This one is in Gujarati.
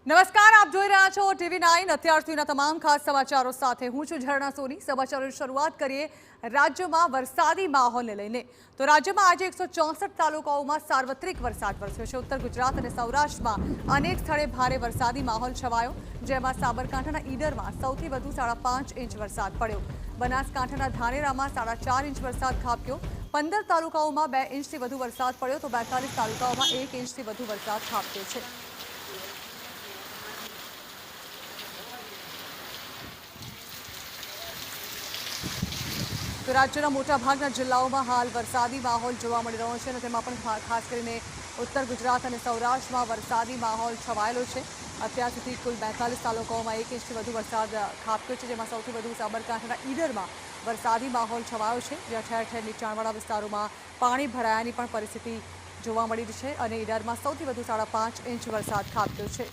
નમસ્કાર, આપ જોઈ રહ્યા છો TV9 અત્યાર સુધીના તમામ ખાસ સમાચારો સાથે હું છું ઝરણા સોની। સમાચારોની શરૂઆત કરીએ રાજ્યમાં વરસાદી માહોલને લઈને। તો રાજ્યમાં આજે 164 તાલુકાઓમાં સાર્વત્રિક વરસાદ વરસ્યો છે। ઉત્તર ગુજરાત અને સૌરાષ્ટ્રમાં અનેક સ્થળે ભારે વરસાદી માહોલ છવાયો, જેમાં સાબરકાંઠાના ઈડરમાં સૌથી વધુ 5.5 ઇંચ વરસાદ પડ્યો। બનાસકાંઠાના ધાનેરામાં 4.5 ઇંચ વરસાદ ખાબક્યો। 15 તાલુકાઓમાં 2 ઇંચથી વધુ વરસાદ પડ્યો તો 42 તાલુકાઓમાં 1 ઇંચથી વધુ વરસાદ ખાબક્યો છે। તો રાજ્યના મોટાભાગના જિલ્લાઓમાં હાલ વરસાદી માહોલ જોવા મળી રહ્યો છે અને તેમાં પણ ખાસ કરીને ઉત્તર ગુજરાત અને સૌરાષ્ટ્રમાં વરસાદી માહોલ છવાયેલો છે। અત્યાર સુધી કુલ 42 તાલુકાઓમાં 1 ઇંચથી વધુ વરસાદ ખાબક્યો છે, જેમાં સૌથી વધુ સાબરકાંઠાના ઈડરમાં વરસાદી માહોલ છવાયો છે, જ્યાં ઠેર ઠેર નીચાણવાળા વિસ્તારોમાં પાણી ભરાયાની પણ પરિસ્થિતિ જોવા મળી છે અને ઈડરમાં સૌથી વધુ 5.5 ઇંચ વરસાદ ખાબક્યો છે।